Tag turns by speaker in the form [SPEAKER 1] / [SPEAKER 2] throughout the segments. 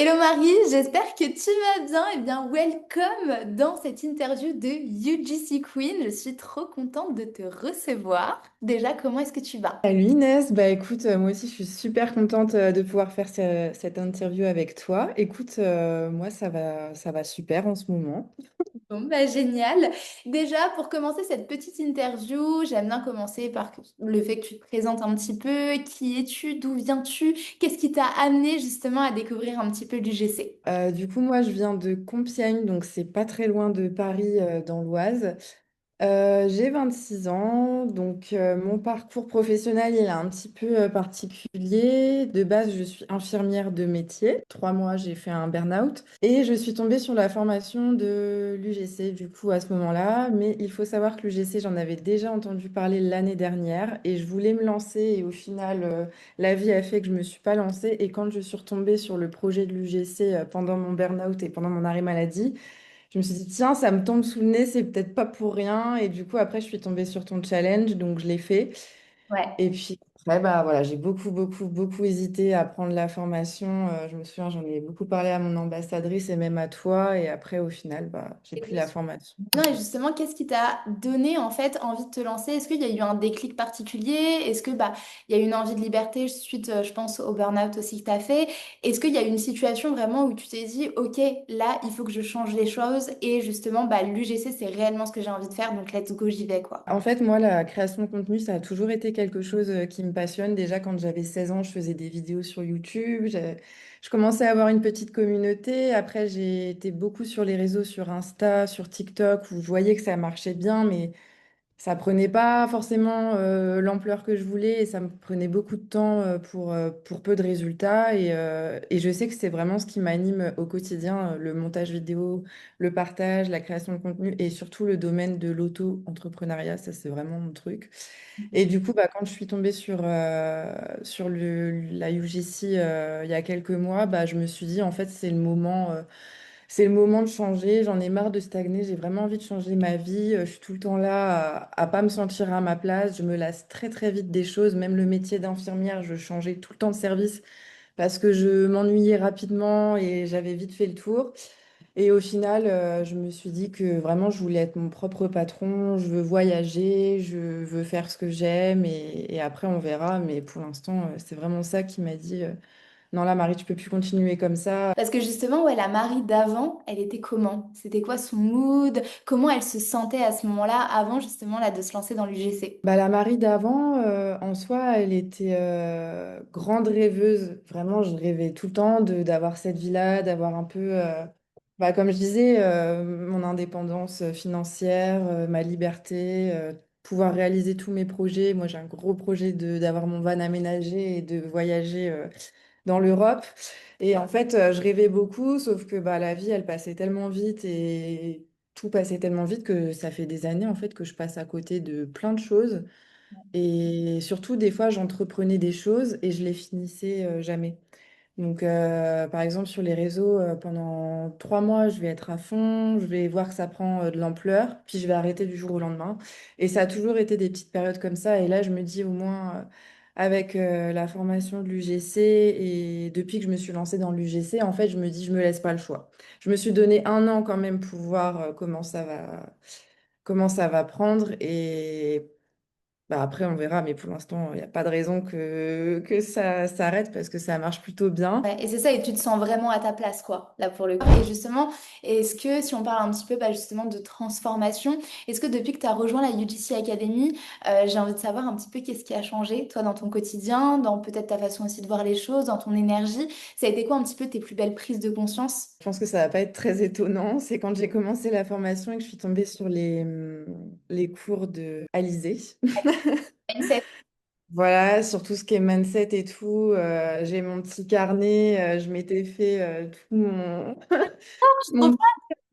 [SPEAKER 1] Hello Marie, j'espère que tu vas bien. Eh bien, welcome dans cette interview de UGC Queen. Je suis trop contente de te recevoir. Déjà, comment est-ce que tu vas?
[SPEAKER 2] Salut Inès, bah écoute, moi aussi je suis super contente de pouvoir faire cette interview avec toi. Écoute, moi ça va super en ce moment.
[SPEAKER 1] Bon, bah génial. Déjà, pour commencer cette petite interview, j'aime bien commencer par le fait que tu te présentes un petit peu. Qui es-tu? D'où viens-tu? Qu'est-ce qui t'a amené justement à découvrir un petit peu l'UGC?
[SPEAKER 2] Du coup, moi je viens de Compiègne, donc c'est pas très loin de Paris, dans l'Oise. J'ai 26 ans, donc mon parcours professionnel il est un petit peu particulier. De base, je suis infirmière de métier. 3 mois, j'ai fait un burn-out et je suis tombée sur la formation de l'UGC du coup à ce moment-là. Mais il faut savoir que l'UGC, j'en avais déjà entendu parler l'année dernière et je voulais me lancer et au final, la vie a fait que je me suis pas lancée. Et quand je suis retombée sur le projet de l'UGC pendant mon burn-out et pendant mon arrêt maladie, je me suis dit, tiens, ça me tombe sous le nez, c'est peut-être pas pour rien. Et du coup, après, je suis tombée sur ton challenge, donc je l'ai fait.
[SPEAKER 1] Ouais.
[SPEAKER 2] Et puis, après, bah, voilà, j'ai beaucoup hésité à prendre la formation. Je me souviens, j'en ai beaucoup parlé à mon ambassadrice et même à toi. Et après, au final, bah, j'ai pris la formation.
[SPEAKER 1] Non, et justement, qu'est-ce qui t'a donné en fait envie de te lancer? Est-ce qu'il y a eu un déclic particulier? Est-ce que bah il y a eu une envie de liberté suite, je pense, au burn-out aussi que tu as fait? Est-ce qu'il y a eu une situation vraiment où tu t'es dit, OK, là, il faut que je change les choses et justement, bah, l'UGC, c'est réellement ce que j'ai envie de faire, donc let's go, j'y vais, quoi.
[SPEAKER 2] En fait, moi, la création de contenu, ça a toujours été quelque chose qui me passionne. Déjà, quand j'avais 16 ans, je faisais des vidéos sur YouTube. Je commençais à avoir une petite communauté. Après, j'ai été beaucoup sur les réseaux, sur Insta, sur TikTok, où je voyais que ça marchait bien, mais ça prenait pas forcément l'ampleur que je voulais et ça me prenait beaucoup de temps pour peu de résultats. Et je sais que c'est vraiment ce qui m'anime au quotidien, le montage vidéo, le partage, la création de contenu et surtout le domaine de l'auto-entrepreneuriat. Ça, c'est vraiment mon truc. Et du coup, bah, quand je suis tombée sur la UGC il y a quelques mois, bah, je me suis dit, en fait, c'est le moment de changer, j'en ai marre de stagner, j'ai vraiment envie de changer ma vie. Je suis tout le temps là à pas me sentir à ma place. Je me lasse très vite des choses. Même le métier d'infirmière, je changeais tout le temps de service parce que je m'ennuyais rapidement et j'avais vite fait le tour. Et au final, je me suis dit que vraiment, je voulais être mon propre patron. Je veux voyager, je veux faire ce que j'aime et après, on verra. Mais pour l'instant, c'est vraiment ça qui m'a dit, non, là, Marie, tu peux plus continuer comme ça.
[SPEAKER 1] Parce que justement, ouais, la Marie d'avant, elle était comment? C'était quoi son mood? Comment elle se sentait à ce moment-là, avant justement là, de se lancer dans l'UGC?
[SPEAKER 2] Bah, la Marie d'avant, en soi, elle était grande rêveuse. Vraiment, je rêvais tout le temps d'avoir cette vie-là, d'avoir un peu, bah, comme je disais, mon indépendance financière, ma liberté, pouvoir réaliser tous mes projets. Moi, j'ai un gros projet d'avoir mon van aménagé et de voyager dans l'Europe. Et en fait, je rêvais beaucoup, sauf que bah, la vie, elle passait tellement vite et tout passait tellement vite que ça fait des années en fait que je passe à côté de plein de choses. Et surtout, des fois, j'entreprenais des choses et je les finissais jamais. Donc, par exemple, sur les réseaux, pendant 3 mois, je vais être à fond, je vais voir que ça prend de l'ampleur, puis je vais arrêter du jour au lendemain. Et ça a toujours été des petites périodes comme ça. Et là, je me dis au moins, avec la formation de l'UGC et depuis que je me suis lancée dans l'UGC, en fait, je me dis, je me laisse pas le choix. Je me suis donné un an quand même pour voir comment ça va prendre. Et bah, après, on verra, mais pour l'instant, il n'y a pas de raison que ça s'arrête parce que ça marche plutôt bien.
[SPEAKER 1] Ouais, et c'est ça, et tu te sens vraiment à ta place, quoi, là pour le coup. Et justement, est-ce que si on parle un petit peu bah, justement de transformation, est-ce que depuis que tu as rejoint la UGC Academy, j'ai envie de savoir un petit peu qu'est-ce qui a changé, toi, dans ton quotidien, dans peut-être ta façon aussi de voir les choses, dans ton énergie. Ça a été quoi un petit peu tes plus belles prises de conscience?
[SPEAKER 2] Je pense que ça va pas être très étonnant. C'est quand j'ai commencé la formation et que je suis tombée sur les cours de Alizé.
[SPEAKER 1] Mindset.
[SPEAKER 2] Voilà, sur tout ce qui est mindset et tout. J'ai mon petit carnet, je m'étais fait tout mon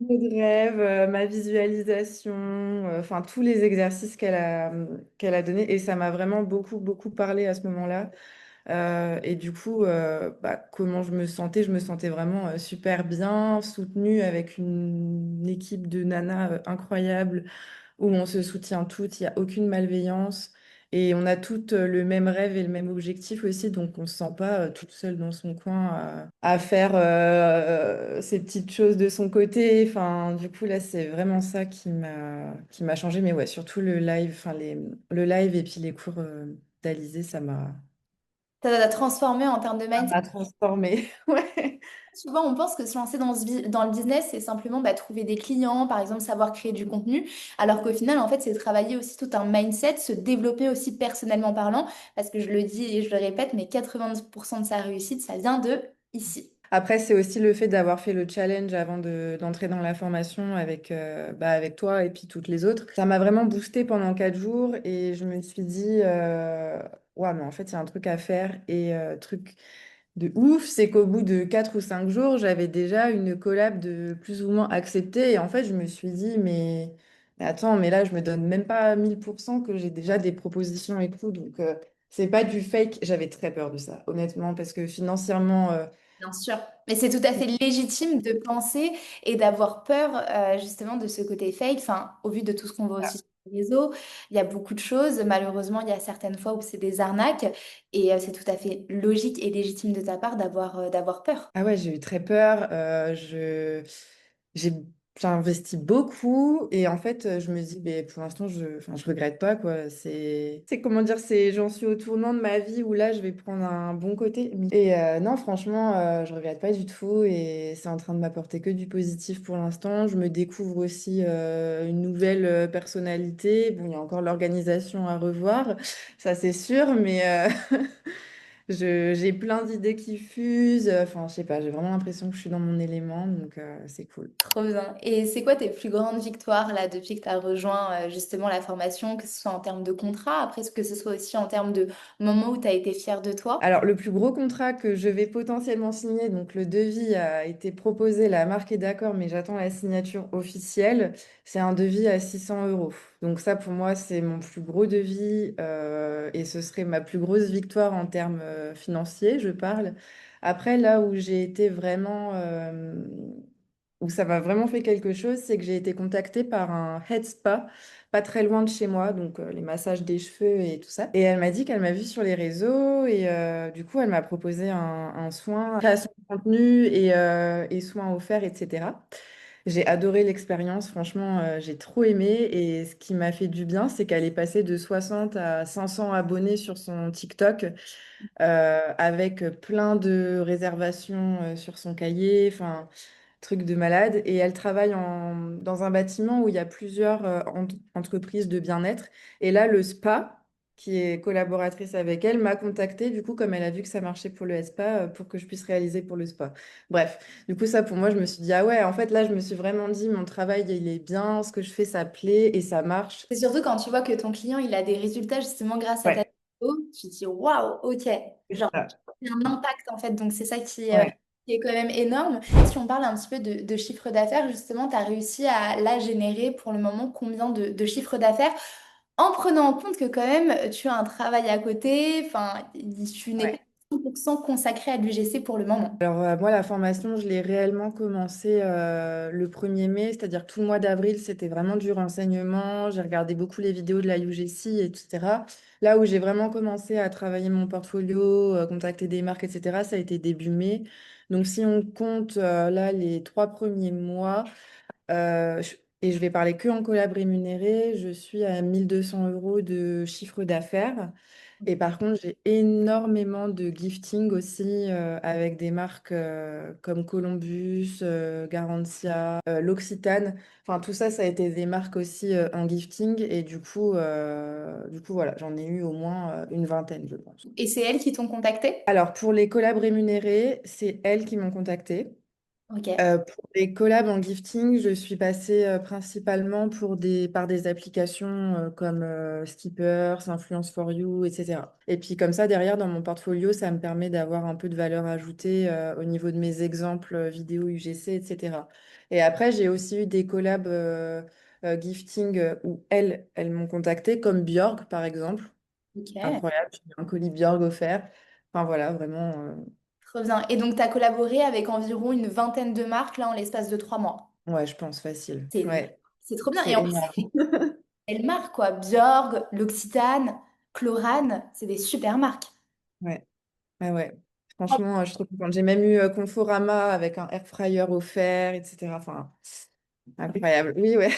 [SPEAKER 2] de rêve, ma visualisation, enfin tous les exercices qu'elle a donnés. Et ça m'a vraiment beaucoup parlé à ce moment-là. Et du coup, bah, comment je me sentais? Je me sentais vraiment super bien, soutenue avec une équipe de nanas incroyable où on se soutient toutes, il n'y a aucune malveillance. Et on a toutes le même rêve et le même objectif aussi, donc on se sent pas toute seule dans son coin à faire ses petites choses de son côté. Enfin, du coup, là, c'est vraiment ça qui m'a changé. Mais ouais, surtout le live, enfin, le live et puis les cours d'Alizé,
[SPEAKER 1] Ça t'a transformé en termes de
[SPEAKER 2] ça
[SPEAKER 1] mindset.
[SPEAKER 2] m'a transformée. Ouais.
[SPEAKER 1] Souvent, on pense que se lancer dans le business, c'est simplement bah, trouver des clients, par exemple, savoir créer du contenu, alors qu'au final, en fait, c'est travailler aussi tout un mindset, se développer aussi personnellement parlant, parce que je le dis et je le répète, mais 90% de sa réussite, ça vient de ici.
[SPEAKER 2] Après, c'est aussi le fait d'avoir fait le challenge avant d'entrer dans la formation avec toi et puis toutes les autres. Ça m'a vraiment boosté pendant 4 jours et je me suis dit, ouais, mais en fait, il y a un truc à faire. Et truc de ouf, c'est qu'au bout de 4 ou 5 jours, j'avais déjà une collab de plus ou moins acceptée. Et en fait, je me suis dit, mais attends, mais là, je me donne même pas 1000% que j'ai déjà des propositions et tout. Donc, c'est pas du fake. J'avais très peur de ça, honnêtement, parce que financièrement,
[SPEAKER 1] Bien sûr. Mais c'est tout à fait légitime de penser et d'avoir peur justement de ce côté fake. Enfin, au vu de tout ce qu'on voit aussi sur les réseaux, il y a beaucoup de choses. Malheureusement, il y a certaines fois où c'est des arnaques et c'est tout à fait logique et légitime de ta part d'avoir peur.
[SPEAKER 2] Ah ouais, j'ai eu très peur. J'ai, j'ai investi beaucoup et en fait, je me dis, mais pour l'instant, je regrette pas quoi. Comment dire, j'en suis au tournant de ma vie où là, je vais prendre un bon côté. Et non, franchement, je regrette pas du tout et c'est en train de m'apporter que du positif pour l'instant. Je me découvre aussi une nouvelle personnalité. Bon, il y a encore l'organisation à revoir, ça c'est sûr, mais j'ai plein d'idées qui fusent. Enfin, je sais pas, j'ai vraiment l'impression que je suis dans mon élément, donc c'est cool.
[SPEAKER 1] Trop bien. Et c'est quoi tes plus grandes victoires là depuis que tu as rejoint justement la formation, que ce soit en termes de contrat, après que ce soit aussi en termes de moments où tu as été fière de toi?
[SPEAKER 2] Alors, le plus gros contrat que je vais potentiellement signer, donc le devis a été proposé, la marque est d'accord, mais j'attends la signature officielle. C'est un devis à 600 euros. Donc ça, pour moi, c'est mon plus gros devis et ce serait ma plus grosse victoire en termes financiers, je parle. Après, là où j'ai été vraiment, où ça m'a vraiment fait quelque chose, c'est que j'ai été contactée par un head spa pas très loin de chez moi, donc les massages des cheveux et tout ça. Et elle m'a dit qu'elle m'a vue sur les réseaux et du coup, elle m'a proposé un soin, création de contenu et soins offerts, etc. J'ai adoré l'expérience, franchement, j'ai trop aimé. Et ce qui m'a fait du bien, c'est qu'elle est passée de 60 à 500 abonnés sur son TikTok avec plein de réservations sur son cahier. Enfin, truc de malade. Et elle travaille dans un bâtiment où il y a plusieurs entreprises de bien-être. Et là, le spa, qui est collaboratrice avec elle, m'a contactée, du coup, comme elle a vu que ça marchait pour le spa, pour que je puisse réaliser pour le spa. Bref, du coup, ça, pour moi, je me suis dit, ah ouais, en fait, là, je me suis vraiment dit, mon travail, il est bien, ce que je fais, ça plaît et ça marche.
[SPEAKER 1] C'est surtout quand tu vois que ton client, il a des résultats justement grâce à ta
[SPEAKER 2] Ouais,
[SPEAKER 1] vidéo, tu te dis waouh, ok,
[SPEAKER 2] c'est
[SPEAKER 1] genre,
[SPEAKER 2] ça.
[SPEAKER 1] il y a un impact en fait, donc c'est ça
[SPEAKER 2] Ouais.
[SPEAKER 1] qui est quand même énorme. Si on parle un petit peu de chiffre d'affaires, justement, tu as réussi à la générer pour le moment combien de chiffre d'affaires en prenant en compte que quand même tu as un travail à côté, enfin, tu n'es pas
[SPEAKER 2] Ouais.
[SPEAKER 1] 100% consacré à l'UGC pour le moment.
[SPEAKER 2] Alors, moi, la formation, je l'ai réellement commencé le 1er mai, c'est-à-dire tout le mois d'avril, c'était vraiment du renseignement. J'ai regardé beaucoup les vidéos de la UGC, etc. Là où j'ai vraiment commencé à travailler mon portfolio, contacter des marques, etc., ça a été début mai. Donc, si on compte là les 3 premiers mois, et je vais parler que en collab rémunéré, je suis à 1200 euros de chiffre d'affaires. Et par contre, j'ai énormément de gifting aussi avec des marques comme Columbus, Garantia, L'Occitane. Enfin, tout ça, ça a été des marques aussi en gifting. Et du coup, voilà, j'en ai eu au moins une vingtaine, je pense.
[SPEAKER 1] Et c'est elles qui t'ont contacté?
[SPEAKER 2] Alors, pour les collabs rémunérés, c'est elles qui m'ont contacté.
[SPEAKER 1] Ok.
[SPEAKER 2] Pour les collabs en gifting, je suis passée principalement par des applications comme Skippers, Influence for You, etc. Et puis comme ça, derrière, dans mon portfolio, ça me permet d'avoir un peu de valeur ajoutée au niveau de mes exemples vidéo UGC, etc. Et après, j'ai aussi eu des collabs gifting où elles m'ont contacté, comme Björk, par exemple.
[SPEAKER 1] Ok.
[SPEAKER 2] Incroyable, j'ai eu un colis Björk offert. Enfin voilà, vraiment,
[SPEAKER 1] Trop bien. Et donc, tu as collaboré avec environ une vingtaine de marques là en l'espace de 3 mois.
[SPEAKER 2] ouais, je pense facile.
[SPEAKER 1] C'est
[SPEAKER 2] Ouais,
[SPEAKER 1] c'est trop bien.
[SPEAKER 2] c'est
[SPEAKER 1] Et en plus,
[SPEAKER 2] énorme.
[SPEAKER 1] c'est une belle marque, quoi. Bjorg, l'Occitane. Chlorane, c'est des super marques.
[SPEAKER 2] Ouais, ouais, ouais. Franchement, je trouve que quand j'ai même eu Conforama avec un air fryer offert, etc. Enfin, incroyable. Oui, ouais.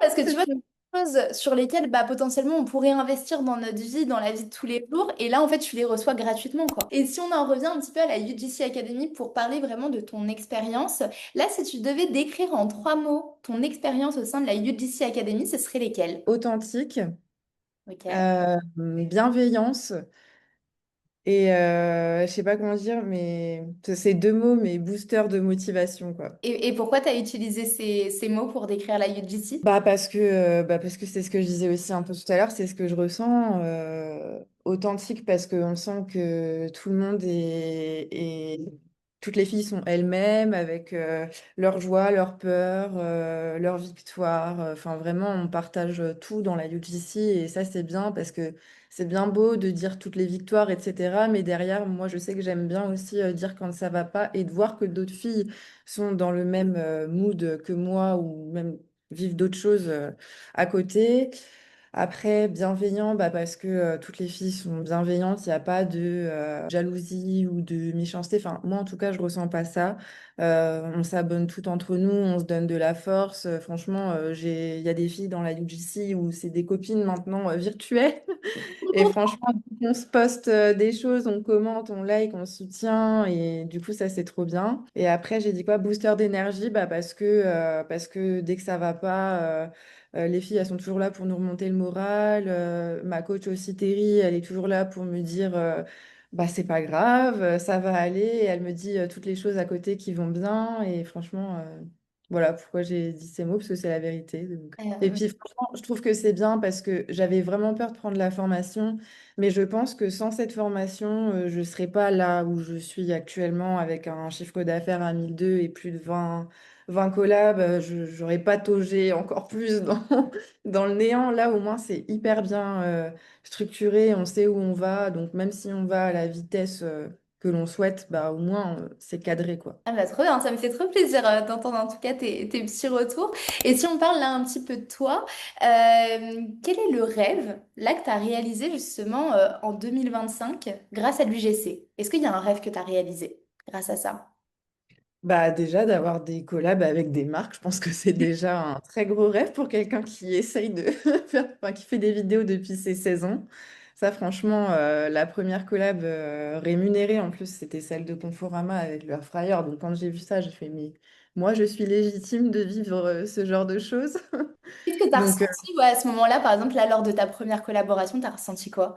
[SPEAKER 1] Parce que tu
[SPEAKER 2] C'est
[SPEAKER 1] vois,
[SPEAKER 2] sûr.
[SPEAKER 1] des choses sur lesquelles bah, potentiellement on pourrait investir dans notre vie, dans la vie de tous les jours, et là en fait tu les reçois gratuitement quoi. Et si on en revient un petit peu à la UGC Academy pour parler vraiment de ton expérience, là si tu devais décrire en 3 mots ton expérience au sein de la UGC Academy, ce serait lesquels?
[SPEAKER 2] Authentique,
[SPEAKER 1] Ok.
[SPEAKER 2] bienveillance et je sais pas comment dire, mais c'est deux mots, mais booster de motivation, quoi.
[SPEAKER 1] Et pourquoi tu as utilisé ces mots pour décrire la UGC?
[SPEAKER 2] Parce que c'est ce que je disais aussi un peu tout à l'heure, c'est ce que je ressens. Authentique parce qu'on sent que tout le monde toutes les filles sont elles-mêmes avec leurs joies, leurs peurs, leurs victoires. Enfin, vraiment, on partage tout dans la UGC et ça, c'est bien parce que c'est bien beau de dire toutes les victoires, etc. Mais derrière, moi, je sais que j'aime bien aussi dire quand ça va pas et de voir que d'autres filles sont dans le même mood que moi ou même vivent d'autres choses à côté. Après, bienveillant, parce que toutes les filles sont bienveillantes, il n'y a pas de jalousie ou de méchanceté. Enfin, moi, en tout cas, je ressens pas ça. On s'abonne toutes entre nous, on se donne de la force. Franchement, il y a des filles dans la UGC où c'est des copines maintenant virtuelles. Et franchement, on se poste des choses, on commente, on like, on soutient, et du coup, ça, c'est trop bien. Et après, j'ai dit quoi? Booster d'énergie, parce que dès que ça va pas, les filles, elles sont toujours là pour nous remonter le moral. Ma coach aussi, Terry, elle est toujours là pour me dire, c'est pas grave, ça va aller. Et elle me dit toutes les choses à côté qui vont bien. Et franchement, voilà pourquoi j'ai dit ces mots, parce que c'est la vérité. Donc. Et
[SPEAKER 1] Euh,
[SPEAKER 2] puis, franchement, je trouve que c'est bien parce que j'avais vraiment peur de prendre la formation, mais je pense que sans cette formation, je ne serais pas là où je suis actuellement avec un chiffre d'affaires à 1002 et plus de 20 collabs. Je n'aurais pas taugé encore plus dans le néant. Là, au moins, c'est hyper bien structuré, on sait où on va. Donc, même si on va à la vitesse que l'on souhaite, au moins, c'est cadré, quoi.
[SPEAKER 1] Ah bah trop bien, ça me fait trop plaisir d'entendre en tout cas tes petits retours. Et si on parle là un petit peu de toi, quel est le rêve là que tu as réalisé justement en 2025 grâce à l'UGC? Est-ce qu'il y a un rêve que tu as réalisé grâce à ça?
[SPEAKER 2] Déjà, d'avoir des collabs avec des marques, je pense que c'est déjà un très gros rêve pour quelqu'un qui essaye de faire, enfin, qui fait des vidéos depuis ses 16 ans. Ça, franchement, la première collab rémunérée, en plus, c'était celle de Conforama avec leur fryer. Donc, quand j'ai vu ça, j'ai fait, mais moi, je suis légitime de vivre ce genre de choses.
[SPEAKER 1] Qu'est-ce que tu as
[SPEAKER 2] Donc,
[SPEAKER 1] ressenti ouais, à ce moment-là, par exemple, là, lors de ta première collaboration, tu as ressenti quoi?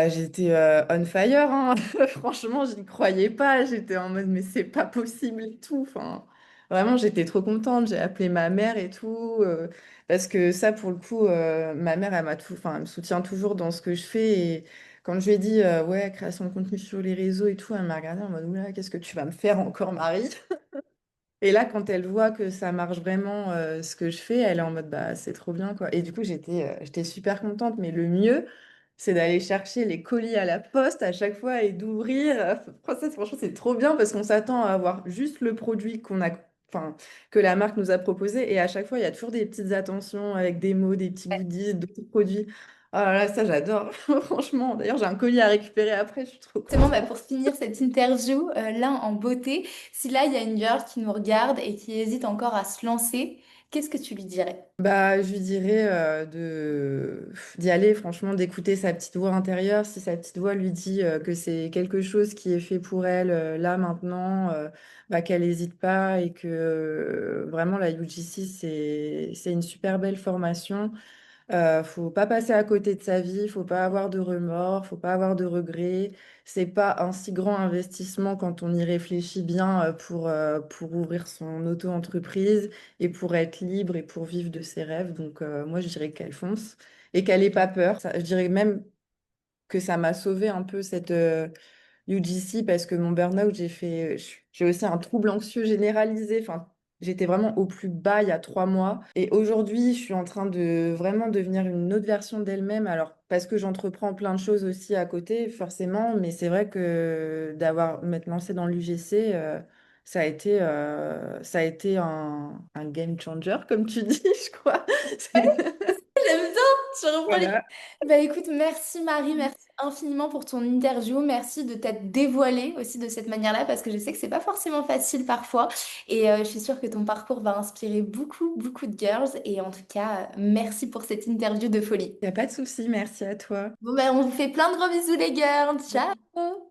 [SPEAKER 2] j'étais on fire, hein. Franchement, je n'y croyais pas. J'étais en mode, mais c'est pas possible et tout. Enfin, vraiment, j'étais trop contente. J'ai appelé ma mère et tout. Parce que ça, pour le coup, ma mère, enfin, elle me soutient toujours dans ce que je fais. Et quand je lui ai dit, ouais, création de contenu sur les réseaux et tout, elle m'a regardée en mode, oula, qu'est-ce que tu vas me faire encore, Marie? Et là, quand elle voit que ça marche vraiment, ce que je fais, elle est en mode, c'est trop bien, quoi. Et du coup, j'étais super contente. Mais le mieux, c'est d'aller chercher les colis à la poste à chaque fois et d'ouvrir. Franchement, c'est trop bien parce qu'on s'attend à avoir juste le produit enfin, que la marque nous a proposé. Et à chaque fois, il y a toujours des petites attentions avec des mots, des petits goodies, d'autres produits. Ah là là, ça, j'adore. Franchement, d'ailleurs, j'ai un colis à récupérer après, je suis trop
[SPEAKER 1] Justement, bah,
[SPEAKER 2] contente.
[SPEAKER 1] pour finir cette interview, là en beauté, si là il y a une girl qui nous regarde et qui hésite encore à se lancer, qu'est-ce que tu lui dirais?
[SPEAKER 2] Je lui dirais d'y aller, franchement, d'écouter sa petite voix intérieure. Si sa petite voix lui dit que c'est quelque chose qui est fait pour elle là, maintenant, qu'elle n'hésite pas et que vraiment la UGC, c'est une super belle formation. Faut pas passer à côté de sa vie, faut pas avoir de remords, faut pas avoir de regrets. C'est pas un si grand investissement quand on y réfléchit bien pour ouvrir son auto-entreprise et pour être libre et pour vivre de ses rêves. Donc moi je dirais qu'elle fonce et qu'elle ait pas peur. Je dirais même que ça m'a sauvé un peu cette UGC parce que mon burn-out, j'ai aussi un trouble anxieux généralisé. Enfin, j'étais vraiment au plus bas il y a 3 mois. Et aujourd'hui, je suis en train de vraiment devenir une autre version d'elle-même. Alors, parce que j'entreprends plein de choses aussi à côté, forcément. Mais c'est vrai que m'être lancée dans l'UGC, ça a été un game changer, comme tu dis, je crois.
[SPEAKER 1] J'aime bien. Tu reprends les...
[SPEAKER 2] Voilà.
[SPEAKER 1] Bah écoute, merci Marie, merci infiniment pour ton interview. Merci de t'être dévoilée aussi de cette manière-là parce que je sais que c'est pas forcément facile parfois. Et je suis sûre que ton parcours va inspirer beaucoup, beaucoup de girls. Et en tout cas, merci pour cette interview de folie.
[SPEAKER 2] Il n'y a pas de souci, merci à toi.
[SPEAKER 1] Bon, ben, on vous fait plein de gros bisous les girls. Ciao!